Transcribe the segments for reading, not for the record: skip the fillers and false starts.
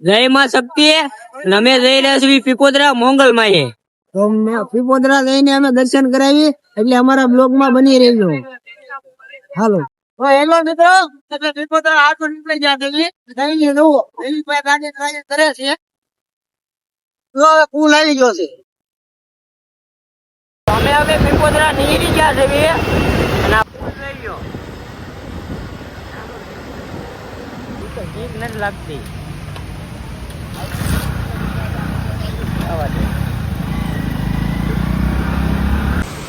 જય માં શક્તિ. અમે જઈ રહ્યા છીએ પીપોદરા મોંગલ માએ. તો પીપોદરા જઈને અમે દર્શન કરાવી, એટલે અમારા બ્લોગ માં બની રહેજો. હાલો હેલો મિત્રો, પીપોદરા આટો નીકળી ગયા છે. જઈને જુઓ એની પાસે ગાડી ડ્રાઈવ કરે છે. તો પુલ આવી ગયો છે. અમે હવે પીપોદરા નીકળી ગયા છે અને આ પુલ લઈ ગયો. ભીખ નથી લાગતી.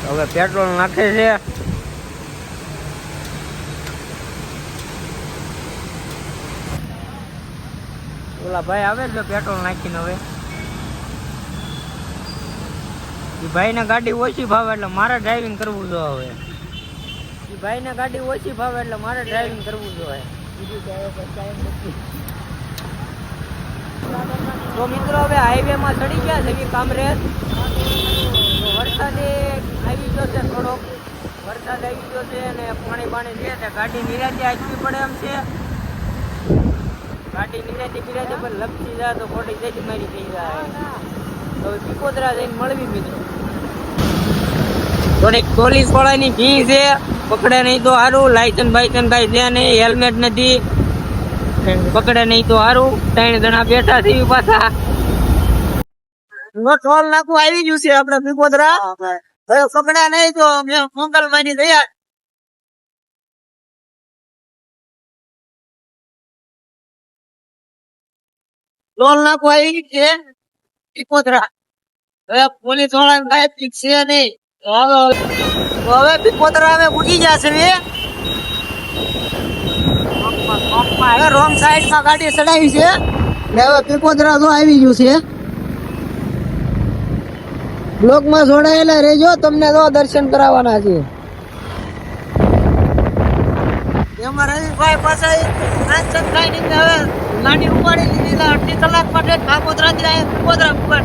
હવે પેટ્રોલ નાખે છે. ઓલા ભાઈ આવે છે પેટ્રોલ નાખીને. હવે એ ભાઈને ગાડી ઓછી ભાવે એટલે મારે ડ્રાઇવિંગ કરવું જોઈએ. હવે એ ભાઈને ગાડી ઓછી ભાવે એટલે મારે ડ્રાઇવિંગ કરવું જોઈએ. તો મિત્રો હવે હાઈવે માં ચડી ગયા છે કામરેજ. તો વરસાદ આવી ગયો છે, થોડોક વરસાદ આવી ગયો છે અને પાણી છે. ગાડી નિરાતે આચવી પડે એમ છે. ગાડી નિરાતે પણ લપસી જાય તો ખોટી જઈ મારી થઈ જાય. હવે પીપોદરા જઈને મળવી મિત્રો. થોડીક પોલીસ વાળાની ફી છે, પકડે નહીં તો સારું. લાયસન્સ બાયસન્સ કઈ છે નહીં, હેલ્મેટ નથી, પકડે નહીં તો સારું. 3 જણા બેઠા છે પાછા. ટોલ નાકું આવી ગયું છે આપડે પીપોદરા. હવે પકડ્યા નહીં તો મોંગલમાં ની તૈયાર. ટોલ નાકું આવી ગયું છે પીપોદરા. હવે પોલીસ વાળા ગાયબ છે નહીં. હવે પીપોદરા અમે ઉડી ગયા છે. હવે રોંગ સાઈડ માં ગાડી ચડાવી છે. હવે પીપોદરા તો આવી ગયું છે. બ્લોક માં જોડાયેલા રહેજો, તમને તો દર્શન કરાવવાના છે. એમાં રવિભાઈ પાસે ગાડી ઉપાડી લીધી. 8 કલાક માટે પીપોદરા થી પીપોદરા ઉપર.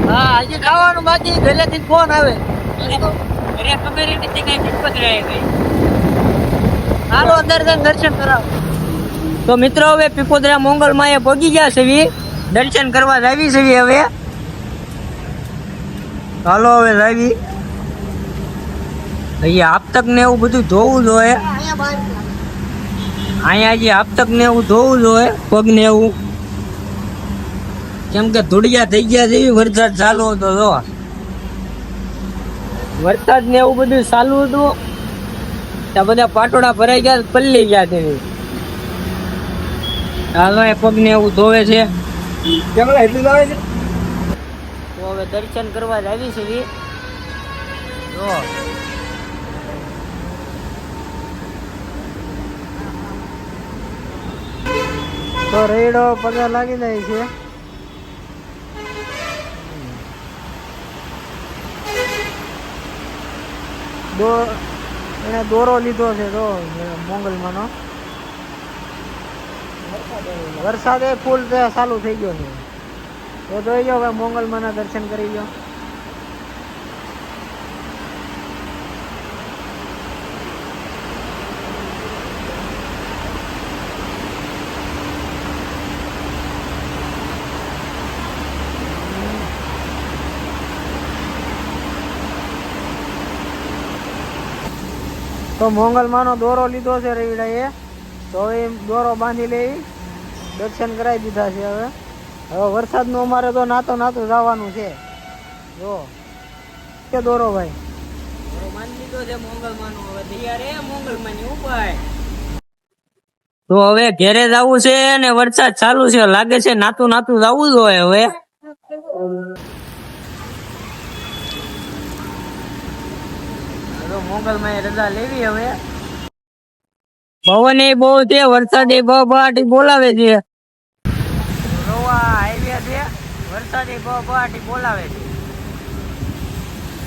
હા, હજી ખાવાનું બાકી. ઘરેથી ફોન આવે. હાલો અંદર દર્શન કરાવો. તો મિત્રો હવે પીપોદરા મોંગલ માએ પહોંચી ગયા છે. દર્શન કરવા જાવી છે હવે. હાલો હવે જાવી. અહીંયા આપતક ને એવું બધું ધોવું જોઈએ. અહીંયા જે આપતક ને એવું ધોવું જોઈએ, પગ ને એવું. કેમ કે ધૂળિયા થઈ ગયા છે. વરસાદ ચાલુ હતો તો વરસાદ ને એવું બધું ચાલુ હતું. ત્યાં બધા પાટોડા ભરાઈ ગયા, પલ્લી ગયા છે. હાલો એ પગ ને એવું ધોવે છે. એટલું આવે છે. તો હવે દર્શન કરવા જ આવી છે. તો રેડો પગાર લાગી જાય છે. એને દોરો લીધો છે તો મોંગલમાં નો. વરસાદ ફૂલ ચાલુ થઈ ગયો છે. તો જોઈ જાઓ મોંગલમાં ના દર્શન કરી લો. તો મોંગલમાં નો દોરો લીધો છે રવિડાએ. તો એ દોરો બાંધી લઈ દર્શન કરાવી દીધા છે. હવે વરસાદનું અમારે તો નાતો જવાનું છે. જો કે દોરો ભાઈ માની લીધો છે મોંગલમાં નો. હવે તૈયાર મોંગલમાં ની ઉપાય. તો હવે ઘેરે જવું છે અને વરસાદ ચાલુ છે. લાગે છે નાતું જવું જોઈએ. હવે મોંગલમાં રજા લેવી. હવે પવન બહુ છે, વરસાદ બહાટી બોલાવે છે. હાઈવે છે, વરસાદ બહાટી બોલાવે છે.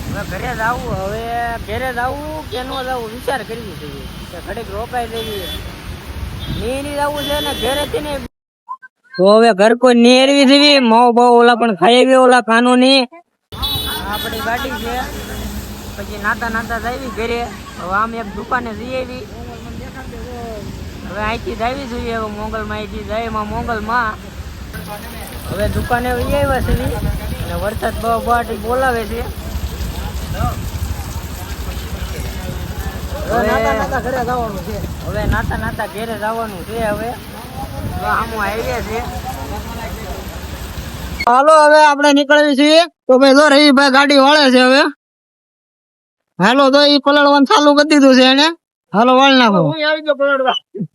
હવે ઘરે જવું. હવે ઘરે જવું કે ન જવું વિચાર કરવી જોઈએ. ઘડીક રોકાઈ દેવી. નીરી જવું છે ને ઘરેથી ને. તો હવે ઘર કોઈ નેરવી દેવી. માવ ભાવ ઓલા પણ ખાઈ આવી. ઓલા કાનૂની આપણી ગાડી છે. પછી નાતા જઈ ઘરે. હવે આમ એક દુકાને જઈ આવી. હવે અહીંથી જાવી જોઈએ. હવે મોગલમાં અહીંથી જાય એમાં મોગલમાં હવે દુકાને વહી આવ્યા છે અને વરસાદ બહાટી બોલાવે છે. હવે નાતા નાતા ઘેરે જવાનું છે. હવે આમું હાઈવે છે. હાલો હવે આપણે નીકળવી છીએ. તો ભાઈ જો રહીભાઈ ગાડી વાળે છે હવે. હાલો તો ઈ પલળવાનું ચાલુ કરી દીધું છે એને. હાલો વાળ નાખો.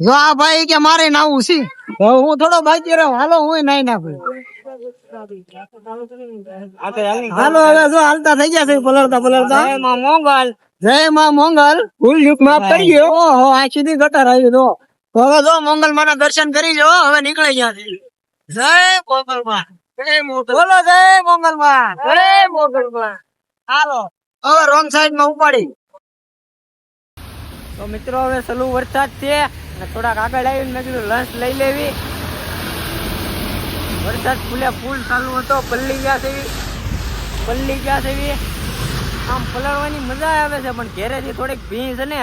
જો આ ભાઈ કે મારે નાવું છે. હવે હું થોડો બાકી રહ્યો. હાલો હું નાઈ નાખું. હાલો હવે જો હાલતા થઈ ગયા છે પલળતા પલળતા. જય માં મોગલ. જય માં મંગલ. ભૂલ ચૂક માફ કરી ગયો. ઓહો આ સીધી ગટર આવી તો. હવે જો મંગલ માના દર્શન કરી લો. હવે નીકળી ગયા છે. જય મંગલમાં. બોલો જય મંગલમાં. જય મંગલમાં. હાલો હવે રોંગ સાઈડ માં ઉપાડી. તો મિત્રો હવે સલુ વરસાદ છે અને થોડાક આગળ આવીને મેં કીધું લંચ લઈ લેવી. વરસાદ ફૂલ ચાલુ હતો. પલ્લી ગયા છે. આમ પલળવાની મજા આવે છે પણ ઘેરેથી થોડીક ભીંસ છે ને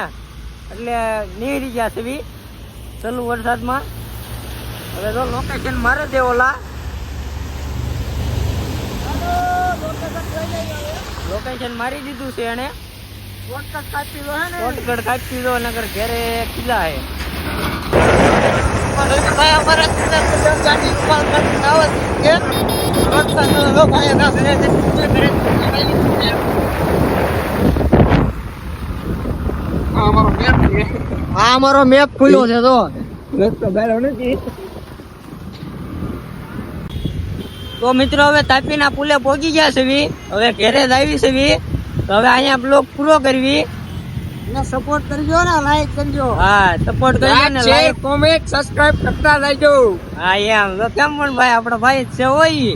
એટલે નીકળી ગયા છે સલુ વરસાદમાં. હવે તો લોકેશન મારે છે ઓલા. લોકેશન મારી દીધું છે એને. શોર્ટકટ કાપી દો નગર ઘેરે કીધા હે. આ અમારો મેપ ખુલ્યો છે તો. તો મિત્રો હવે તાપીના પુલે પહોંચી ગયા છે. હવે ઘેરે જ આવી છે. તો હવે અહીંયા બ્લોગ પૂરો કરવી. સપોર્ટ કરજો ને, લાઈક કરજો. હા સપોર્ટ કરજો ને, લાઈક કોમેન્ટ સબસ્ક્રાઇબ કરતા રહેજો. હા એમ તો કેમ પણ ભાઈ આપડો ભાઈ જ છે હોય.